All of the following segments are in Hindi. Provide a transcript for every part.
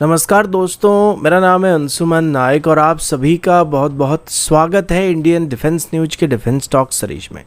नमस्कार दोस्तों, मेरा नाम है अंशुमन नायक और आप सभी का बहुत बहुत स्वागत है इंडियन डिफेंस न्यूज के डिफेंस टॉक सीरीज में,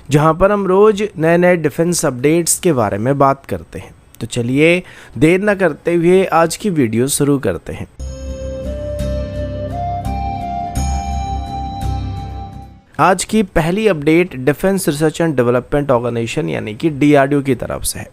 जहां पर हम रोज नए नए डिफेंस अपडेट्स के बारे में बात करते हैं। तो चलिए देर न करते हुए आज की वीडियो शुरू करते हैं। आज की पहली update defence research and development organisation यानी कि डीआरडीओ की तरफ से है।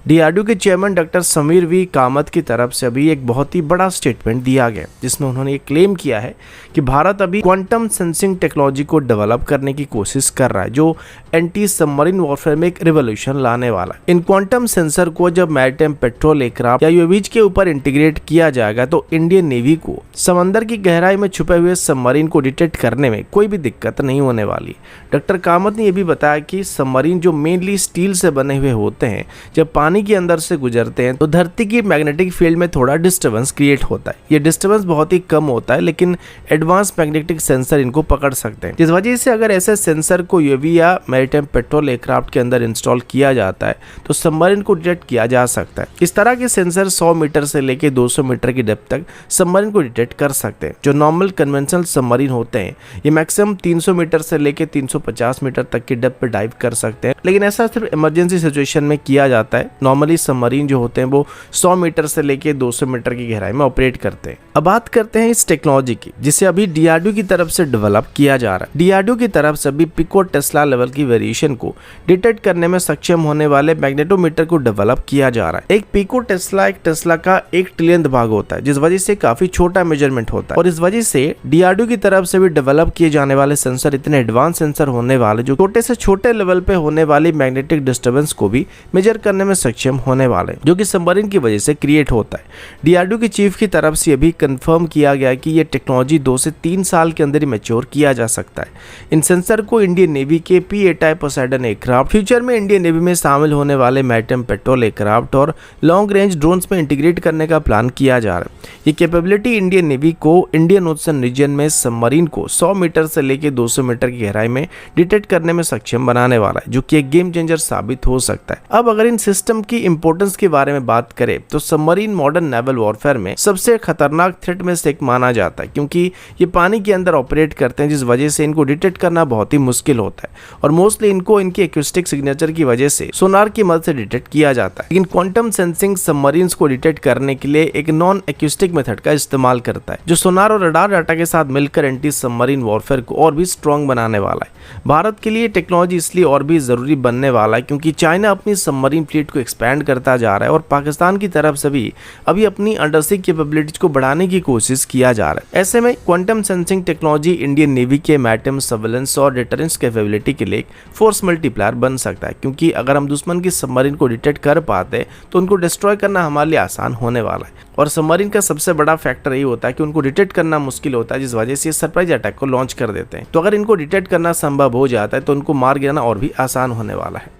डीआरडीओ के chairman doctor Samir V Kamat की तरफ से अभी एक बहुत ही बड़ा स्टेटमेंट दिया गया, जिसमें उन्होंने ये क्लेम किया है कि भारत अभी क्वांटम सेंसिंग टेक्नोलॉजी को डेवलप करने की कोशिश कर रहा है, जो एंटी सबमरीन वॉरफेयर में एक रिवोल्यूशन लाने वाला है। इन क्वांटम सेंसर को जब मैरीटाइम पेट्रोल एयरक्राफ्ट या यूएवीज के ऊपर इंटीग्रेट किया जाएगा तो इंडियन नेवी को समंदर की गहराई में छुपे हुए सबमरीन को डिटेक्ट करने में कोई भी दिक्कत नहीं होने वाली। डॉक्टर कामत ने यह भी बताया कि सबमरीन जो मेनली स्टील से बने हुए होते हैं, जब पानी के अंदर से गुजरते हैं तो धरती की मैग्नेटिक फील्ड में थोड़ा डिस्टर्बेंस क्रिएट होता है। ये डिस्टर्बेंस बहुत ही कम होता है, लेकिन एडवांस मैग्नेटिक सेंसर इनको पकड़ सकते हैं, जिस वजह से अगर ऐसे सेंसर को यूएवी या मैरीटाइम पेट्रोल एयरक्राफ्ट के अंदर इंस्टॉल किया जाता है तो सबमरीन को डिटेक्ट किया जा सकता है। इस तरह के सेंसर 100 मीटर से लेकर 200 मीटर की डेप्थ तक सबमरीन को डिटेक्ट कर सकते हैं। जो नॉर्मल कन्वेंशनल सबमरीन होते हैं ये मैक्सिमम 300 मीटर से लेकर 350 मीटर तक की डेप्थ पे डाइव कर सकते हैं, लेकिन ऐसा सिर्फ इमरजेंसी सिचुएशन में किया जाता है। नॉर्मली सबमरीन जो होते हैं वो 100 मीटर से लेके 200 मीटर की गहराई में ऑपरेट करते हैं। अब बात करते हैं इस टेक्नोलॉजी की, जिसे अभी डीआरडीओ की तरफ से डेवलप किया जा रहा है। डीआरडीओ की तरफ से अभी पिको टेस्ला लेवल की वेरिएशन को डिटेक्ट करने में सक्षम होने वाले मैग्नेटोमीटर को डेवलप किया जा रहा है। एक पिको टेस्ला एक टेस्ला का 1 ट्रिलियन भाग होता है, जिस वजह से काफी छोटा मेजरमेंट होता है, और इस वजह से डीआरडीओ की तरफ से भी डेवलप किए जाने वाले सेंसर इतने एडवांस सेंसर होने वाले जो छोटे से छोटे लेवल पे होने वाली मैग्नेटिक डिस्टर्बेंस को भी मेजर करने में सक्षम होने वाले, जो कि सबमरीन की वजह से क्रिएट होता है। डीआरडीओ के चीफ की तरफ से भी कंफर्म किया गया कि ये टेक्नोलॉजी 2 से 3 साल के अंदर ही मैच्योर किया जा सकता है। इन सेंसर को इंडियन नेवी के P-8I पोसेडन एयरक्राफ्ट, फ्यूचर में इंडियन नेवी में शामिल होने वाले मैरीटाइम पेट्रोल एयरक्राफ्ट और लॉन्ग रेंज ड्रोन्स में इंटीग्रेट करने का प्लान किया जा रहा है। ये कैपेबिलिटी इंडियन नेवी को इंडियन ओशन रीजन में सबमरीन को 100 मीटर से लेकर 200 मीटर की गहराई में डिटेक्ट करने में सक्षम बनाने वाला है, जो कि एक गेम चेंजर साबित हो सकता है। अब अगर इन सिस्टम की इंपोर्टेंस के बारे में बात करें तो सबमरीन मॉडर्न नेवल वॉरफेयर में सबसे खतरनाक थ्रेट में से एक माना जाता है, क्योंकि ये पानी के अंदर ऑपरेट करते हैं, जिस वजह से इनको डिटेक्ट करना बहुत ही मुश्किल होता है, और मोस्टली इनको इनकी एक्यूस्टिक सिग्नेचर की वजह से सोनार की मदद से डिटेक्ट किया जाता है। लेकिन क्वांटम सेंसिंग सबमरीन्स को डिटेक्ट करने के लिए एक नॉन एक्यूस्टिक मेथड का इस्तेमाल करता है, जो सोनार और रडार डाटा के साथ मिलकर एंटी सबमरीन वॉरफेयर को और भी स्ट्रॉन्ग बनाने वाला है। भारत के लिए टेक्नोलॉजी इसलिए और भी जरूरी बनने वाला है क्योंकि चाइना अपनी सबमरीन फ्लीट को एक्सपैंड करता जा रहा है, और पाकिस्तान की तरफ से भी अभी अपनी अंडरसी कैपेबिलिटीज को बढ़ाने की कोशिश किया जा रहा है। ऐसे में quantum sensing technology Indian navy के मैरीटाइम सर्वेलेंस और डिटरेंस कैपेबिलिटी के लिए फोर्स मल्टीप्लायर बन सकता है, क्योंकि अगर हम दुश्मन की सबमरीन को डिटेक्ट कर पाते तो उनको डिस्ट्रॉय करना हमारे लिए आसान होने वाला है। और सबमरीन का सबसे बड़ा फैक्टर यही होता है कि उनको डिटेक्ट करना मुश्किल होता है, जिस वजह से सरप्राइज अटैक को लॉन्च कर देते हैं। तो अगर इनको डिटेक्ट करना संभव हो जाता है तो उनको मार गिराना और भी आसान होने वाला है।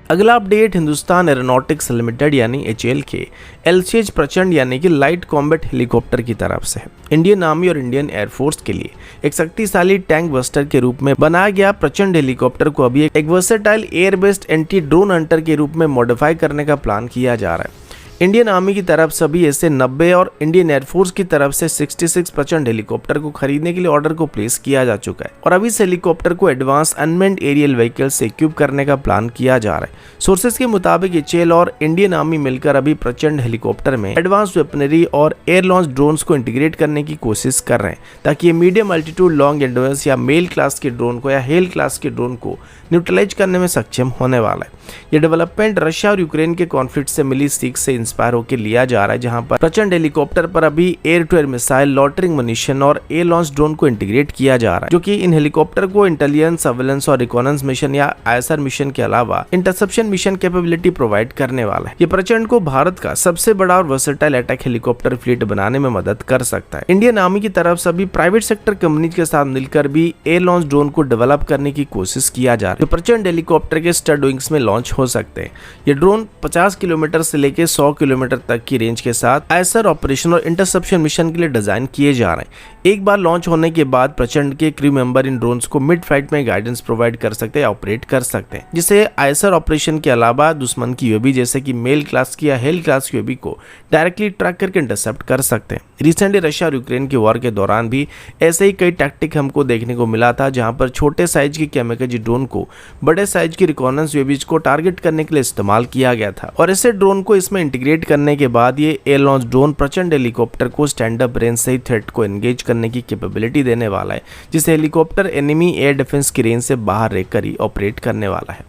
अगला अपडेट हिंदुस्तान एरोनॉटिक्स लिमिटेड यानी HAL के LCH प्रचंड यानी कि लाइट कॉम्बैट हेलीकॉप्टर की तरफ से है। इंडियन आर्मी और इंडियन एयरफोर्स के लिए एक शक्तिशाली टैंक बस्टर के रूप में बनाया गया प्रचंड हेलीकॉप्टर को अभी एक versatile air based anti drone Hunter के रूप में मॉडिफाई करने का प्लान किया जा रहा है। इंडियन आर्मी की तरफ से भी ऐसे 90 और इंडियन एयरफोर्स की तरफ से 66 प्रचंड हेलीकॉप्टर को खरीदने के लिए ऑर्डर को प्लेस किया जा चुका है, और अभी इस हेलीकॉप्टर को एडवांस अनमेन्ड एरियल व्हीकल से इक्विप करने का प्लान किया जा रहा है। सोर्सेज के मुताबिक HAL और इंडियन आर्मी मिलकर अभी प्रचंड हेलीकॉप्टर में एडवांस वेपनरी और एयर लॉन्च ड्रोन्स को इंटीग्रेट करने की कोशिश कर रहे हैं, ताकि ये मीडियम अल्टीट्यूड लॉन्ग एंडोरेंस या मेल क्लास के ड्रोन को या हेल क्लास के ड्रोन को न्यूट्रलाइज करने में सक्षम होने वाला है। ये डेवलपमेंट रशिया और यूक्रेन के कॉन्फ्लिक्ट से मिली सीख से इंस्पायर होकर लिया जा रहा है, जहां पर प्रचंड हेलीकॉप्टर पर अभी air to air missile, loitering munition और एयर लॉन्च ड्रोन को इंटीग्रेट किया जा रहा है, जो कि इन हेलीकॉप्टर को इंटेलिजेंस, सर्वेलेंस और रिकॉनेंस मिशन या ISR मिशन के अलावा इंटरसेप्शन मिशन कैपेबिलिटी प्रोवाइड करने वाला है। ये प्रचंड को भारत का सबसे बड़ा और वर्सेटाइल अटैक हेलीकॉप्टर फ्लीट बनाने में मदद कर सकता है। इंडियन आर्मी की तरफ से भी प्राइवेट सेक्टर कंपनी के साथ मिलकर भी एयर लॉन्च ड्रोन को डेवलप करने की कोशिश किया जा रहा है, जो प्रचंड हेलीकॉप्टर के स्टड विंग्स में लॉन्च हो सकते हैं। ये ड्रोन 50 किलोमीटर से लेकर 100 किलोमीटर तक की रेंज के साथ आईएसआर ऑपरेशन और इंटरसेप्शन मिशन के लिए डिजाइन किए जा रहे हैं। एक बार लॉन्च होने के बाद प्रचंड के क्रू मेंबर इन ड्रोन्स को मिड फ्लाइट में गाइडेंस प्रोवाइड कर सकते हैं, ऑपरेट कर सकते हैं, जिससे आईएसआर ऑपरेशन के अलावा दुश्मन की यूएवी जैसे कि मेल क्लास की या हेल क्लास की यूएवी को डायरेक्टली ट्रैक करके इंटरसेप्ट कर सकते हैं। रिसेंटली रशिया और यूक्रेन की वॉर के दौरान भी ऐसे ही कई टैक्टिक हमको देखने को मिला था, जहां पर छोटे साइज की कैमिकाज़े ड्रोन को बड़े साइज की रिकॉनेंस यूएवीज को टारगेट करने के लिए इस्तेमाल किया गया था। और ऐसे ड्रोन को इसमें इंटीग्रेट करने के बाद ये एयर लॉन्च ड्रोन प्रचंड हेलीकॉप्टर को स्टैंड अप रेंज से ही थ्रेट को एंगेज करने की कैपेबिलिटी देने वाला है, जिससे हेलीकॉप्टर एनिमी एयर डिफेंस की रेंज से बाहर रहकर ही ऑपरेट करने वाला है।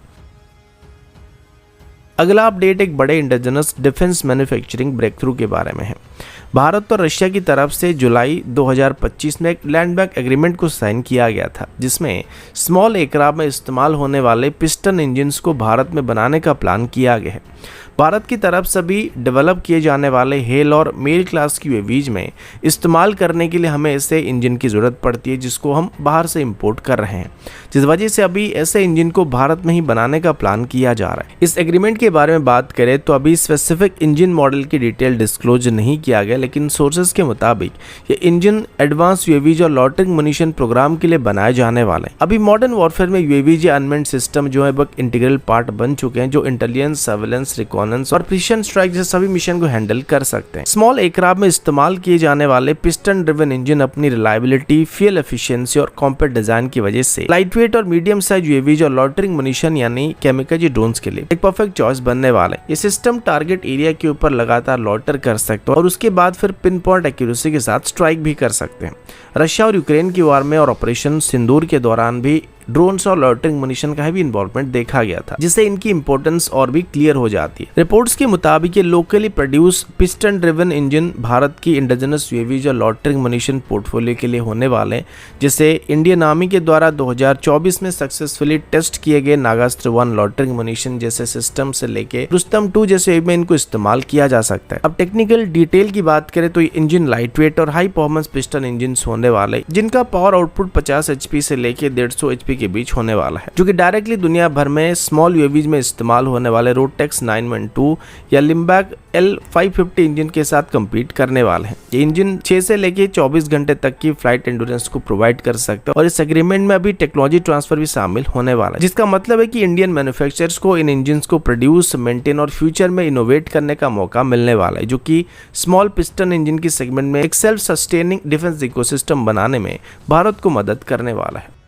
अगला अपडेट एक बड़े indigenous defence manufacturing breakthrough के बारे में है। भारत और रशिया की तरफ से जुलाई 2025 में एक लैंड बैक एग्रीमेंट को साइन किया गया था, जिसमें स्मॉल एयरक्राफ्ट में इस्तेमाल होने वाले पिस्टन इंजन्स को भारत में बनाने का प्लान किया गया है। भारत की तरफ से भी डेवलप किए जाने वाले हेल और मेल क्लास की यूएवीज में इस्तेमाल करने के लिए हमें ऐसे इंजन की ज़रूरत पड़ती है, जिसको हम बाहर से इंपोर्ट कर रहे हैं, जिस वजह से अभी ऐसे इंजन को भारत में ही बनाने का प्लान किया जा रहा है। इस एग्रीमेंट के बारे में बात करें तो अभी स्पेसिफिक इंजन मॉडल की डिटेल डिस्क्लोज नहीं किया गया, लेकिन सोर्सेज के मुताबिक ये इंजन एडवांस यूएवीज और लॉटरिंग मुनिशन प्रोग्राम के लिए बनाए जाने वाले हैं। अभी मॉडर्न वॉरफेयर में यूएवीज या अनमेंड सिस्टम जो है एक इंटीग्रल पार्ट बन चुके हैं, जो इंटेलिजेंस, सर्वेलेंस, रिकॉनेंस और प्रिसिशन स्ट्राइक जैसे सभी मिशन को हैंडल कर सकते हैं। स्मॉल एयरक्राफ्ट में इस्तेमाल किए जाने वाले पिस्टन ड्रिवन इंजन अपनी रिलायबिलिटी, फ्यूल एफिशिएंसी और कॉम्पैक्ट डिजाइन की वजह से लाइट वेट और मीडियम साइज यूएवीज और लॉटरिंग मुनिशन यानी कैमिकाज़े ड्रोन्स के लिए एक परफेक्ट चॉइस बनने वाला है। ये सिस्टम टारगेट एरिया के ऊपर लगातार लॉटर कर सकते हैं और उसके बाद फिर पिन पॉइंट एक्यूरेसी के साथ स्ट्राइक भी कर सकते हैं। रशिया और यूक्रेन की वार में और ऑपरेशन सिंदूर के दौरान भी ड्रोन्स और लॉटरिंग मुनिशन का भी इन्वॉल्वमेंट देखा गया था, जिससे इनकी इंपॉर्टेंस और भी क्लियर हो जाती है। रिपोर्ट्स के मुताबिक ये locally produce piston driven engine Bharat की इंडिजिनस यूएवीज और लॉटरिंग मुनिशन पोर्टफोलियो के लिए होने वाले हैं, जिसे इंडियन आर्मी के द्वारा 2024 में सक्सेसफुली टेस्ट किए गए नागास्त्र 1 लॉटरिंग मुनिशन जैसे सिस्टम से लेके रुस्तम 2 जैसे में इनको इस्तेमाल किया जा सकता है। अब टेक्निकल डिटेल की बात करें तो ये इंजन लाइट वेट और हाई परफॉर्मेंस पिस्टन इंजन होने वाले, जिनका पावर आउटपुट 50 HP से लेके 150 HP के बीच होने वाला है, जो कि डायरेक्टली दुनिया भर में स्मॉल यूएवीज में इस्तेमाल होने वाले रोटेक्स 912 या लिम्बैक L550 इंजन के साथ कंपीट करने वाले हैं। ये इंजन 6 से लेके 24 घंटे तक की फ्लाइट एंड्योरेंस को प्रोवाइड कर सकते हैं और इस एग्रीमेंट में अभी टेक्नोलॉजी ट्रांसफर भी शामिल होने वाला है, जिसका मतलब है कि इंडियन मैन्युफैक्चरर्स को इन इंजन को प्रोड्यूस, मेंटेन और फ्यूचर में इनोवेट करने का मौका मिलने वाला है, जो कि स्मॉल पिस्टन इंजन की सेगमेंट में एक सेल्फ सस्टेनिंग डिफेंस इकोसिस्टम बनाने में भारत को मदद करने वाला है।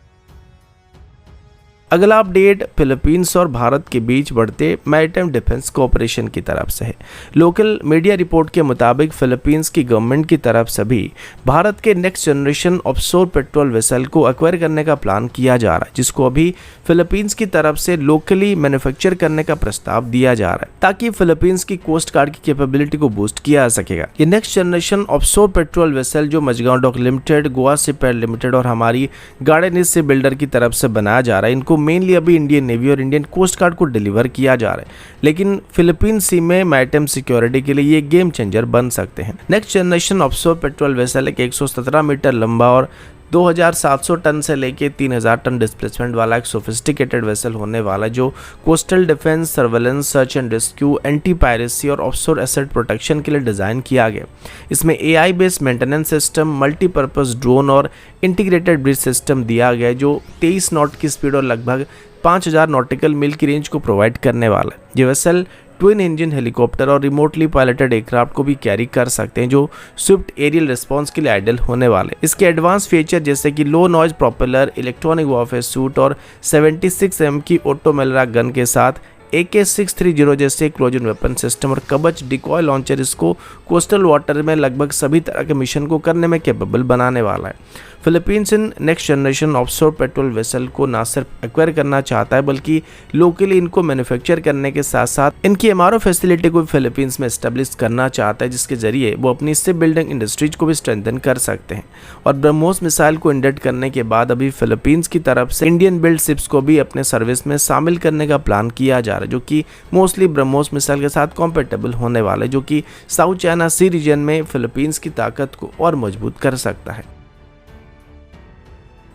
अगला अपडेट फिलीपींस और भारत के बीच बढ़ते मैरीटाइम डिफेंस कोऑपरेशन की तरफ से है। लोकल मीडिया रिपोर्ट के मुताबिक फिलीपींस की गवर्नमेंट की तरफ से भी भारत के next generation offshore patrol vessel को एक्वायर करने का प्लान किया जा रहा है, जिसको अभी फिलीपींस की तरफ से लोकली मैन्युफैक्चर करने का प्रस्ताव दिया जा रहा है, ताकि फिलीपींस की कोस्ट गार्ड की कैपेबिलिटी को बूस्ट किया जा सकेगा। ये next generation offshore patrol vessel जो Mazagaon dock limited, Goa shipyard limited और हमारी गार्डन से बिल्डर की तरफ से बनाया जा रहा है, इनको मेनली अभी इंडियन नेवी और इंडियन कोस्ट गार्ड को डिलीवर किया जा रहा है, लेकिन फिलीपीन सी में मैरीटाइम सिक्योरिटी के लिए ये गेम चेंजर बन सकते हैं। Next generation offshore patrol vessel एक 117 मीटर लंबा और 2700 टन से लेके 3000 टन डिस्प्लेसमेंट वाला एक सोफिस्टिकेटेड वेसल होने वाला, जो coastal defence, surveillance, search and rescue, anti piracy और ऑफशोर एसेट प्रोटेक्शन के लिए डिज़ाइन किया गया। इसमें AI based maintenance system, multipurpose drone और इंटीग्रेटेड ब्रिज सिस्टम दिया गया है, जो 23 नॉट की स्पीड और लगभग 5000 नॉटिकल मील की रेंज को प्रोवाइड करने वाला है। ये वेसल ट्विन इंजन हेलीकॉप्टर और रिमोटली पायलटेड एयरक्राफ्ट को भी कैरी कर सकते हैं, जो स्विफ्ट एरियल रिस्पांस के लिए आइडियल होने वाले। इसके एडवांस फीचर जैसे कि low noise propeller, electronic warfare suite और 76 mm की ऑटोमेलरा गन के साथ AK-630 जैसे क्लोजन वेपन सिस्टम और कवच डिकॉय लॉन्चर इसको कोस्टल वाटर में लगभग सभी तरह के मिशन को करने में कैपेबल बनाने वाला है। Philippines in next generation offshore patrol vessel को ना सिर्फ एक्वायर करना चाहता है, बल्कि लोकली इनको मैन्युफैक्चर करने के साथ साथ इनकी MRO फैसिलिटी को फिलीपींस में एस्टेब्लिश करना चाहता है, जिसके जरिए वो अपनी शिप बिल्डिंग इंडस्ट्रीज को भी स्ट्रेंथन कर सकते हैं। और ब्रह्मोस मिसाइल को इंडेक्ट करने के बाद अभी फिलीपींस की तरफ से इंडियन बिल्ड शिप्स को भी अपने सर्विस में शामिल करने का प्लान किया जा रहा है, जो कि मोस्टली ब्रह्मोस मिसाइल के साथ कॉम्पेटेबल होने वाले, जो कि साउथ चाइना सी रीजन में फिलीपींस की ताकत को और मजबूत कर सकता है।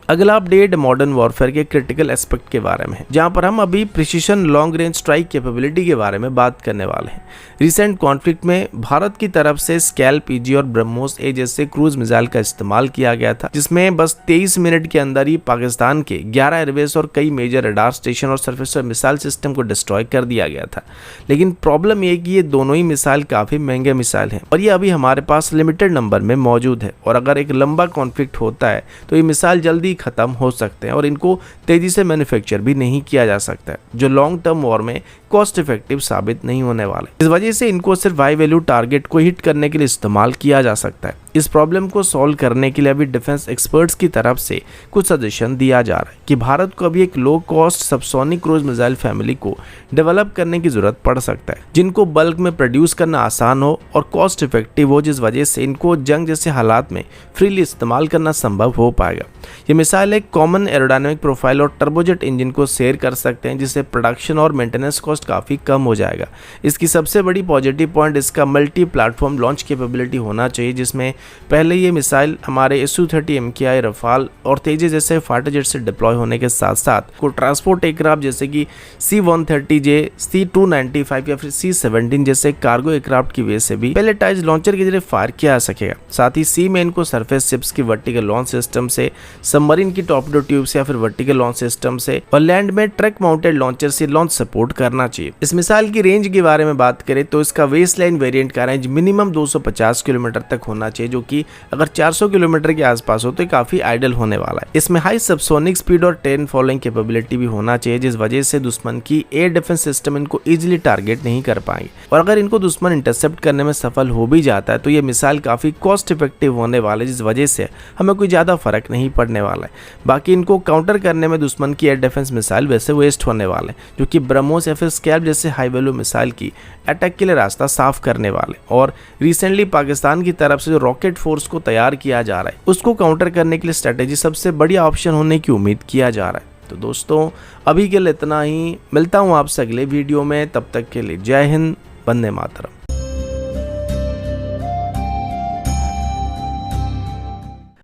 अगला अपडेट मॉडर्न वॉरफेयर के क्रिटिकल एस्पेक्ट के बारे में है, जहां पर हम अभी precision long range strike capability के बारे में बात करने वाले हैं। रिसेंट कॉन्फ्लिक्ट में भारत की तरफ से स्कैल्प ईजी और ब्रह्मोस ए जैसे क्रूज मिसाइल का इस्तेमाल किया गया था, जिसमें बस 23 मिनट के अंदर ही पाकिस्तान के 11 एयरबेस और कई मेजर रडार स्टेशन और सरफेस मिसाइल सिस्टम को डिस्ट्रॉय कर दिया गया था। लेकिन प्रॉब्लम ये कि ये दोनों ही मिसाइल काफ़ी महंगे मिसाइल हैं और ये अभी हमारे पास लिमिटेड नंबर में मौजूद है, और अगर एक लंबा कॉन्फ्लिक्ट होता है तो ये मिसाइल जल्दी ख़त्म हो सकते हैं और इनको तेज़ी से मैन्युफैक्चर भी नहीं किया जा सकता है, जो लॉन्ग टर्म वॉर में कॉस्ट इफेक्टिव साबित नहीं होने वाले। इस वजह से इनको सिर्फ हाई वैल्यू टारगेट को हिट करने के लिए इस्तेमाल किया जा सकता है। इस प्रॉब्लम को सॉल्व करने के लिए अभी डिफेंस एक्सपर्ट्स की तरफ से कुछ सजेशन दिया जा रहा है कि भारत को अभी एक low cost subsonic cruise missile family को डेवलप करने की जरूरत पड़ सकता है, जिनको बल्क में प्रोड्यूस करना आसान हो और कॉस्ट इफेक्टिव हो, जिस वजह से इनको जंग जैसे हालात में फ्रीली इस्तेमाल करना संभव हो पाएगा। ये मिसाइल एक कॉमन एरोडायनेमिक प्रोफाइल और टर्बोजेट इंजन को शेयर कर सकते हैं, जिससे प्रोडक्शन और मेंटेनेंस कॉस्ट काफ़ी कम हो जाएगा। इसकी सबसे बड़ी पॉजिटिव पॉइंट इसका मल्टी प्लेटफॉर्म लॉन्च कैपेबिलिटी होना चाहिए, जिसमें पहले ये मिसाइल हमारे Su-30 MKI, रफाल और तेजस जैसे फाइटर जेट से डिप्लॉय होने के साथ साथ को ट्रांसपोर्ट एयरक्राफ्ट जैसे कि C-130J, C-295 या फिर C-17 जैसे कार्गो एयरक्राफ्ट की वजह से भी पैलेटाइज लॉन्चर के जरिए फायर किया जा सकेगा। साथ ही सी में इनको सरफेस शिप्स की वर्टिकल लॉन्च सिस्टम से, सबमरीन की टॉर्पेडो ट्यूब से या फिर वर्टिकल लॉन्च सिस्टम से, और लैंड में ट्रक माउंटेड लॉन्चर से लॉन्च सपोर्ट करना चाहिए। इस मिसाइल की रेंज के बारे में बात करें तो इसका वेस्ट लाइन वेरिएंट का रेंज मिनिमम 250 किलोमीटर तक होना चाहिए, जो कि अगर 400 किलोमीटर के आसपास हो तो काफी आइडल होने वाला है। इसमें हाई सबसोनिक स्पीड और टेरेन फॉलोइंग कैपेबिलिटी भी होना चाहिए, जिस वजह से दुश्मन की एयर डिफेंस सिस्टम इनको इजीली टारगेट नहीं कर पाएंगे, और अगर इनको दुश्मन इंटरसेप्ट करने में सफल हो भी जाता है तो ये मिसाइल काफी कॉस्ट इफेक्टिव होने वाले, जिस वजह से हमें कोई ज्यादा फर्क नहीं पड़ने वाला है। बाकी इनको काउंटर करने में दुश्मन की एयर डिफेंस मिसाइल वैसे वेस्ट होने वाले, जो कि ब्रह्मोस या फिर स्कैल्प जैसे हाई वैल्यू मिसाइल की अटैक के लिए रास्ता साफ करने वाले। और रिसेंटली पाकिस्तान की तरफ से जो रॉकेट फोर्स को तैयार किया जा रहा है, उसको काउंटर करने के लिए स्ट्रेटेजी सबसे बढ़िया ऑप्शन होने की उम्मीद किया जा रहा है। तो दोस्तों अभी के लिए इतना ही, मिलता हूँ आपसे अगले वीडियो में, तब तक के लिए जय हिंद, वंदे मातरम।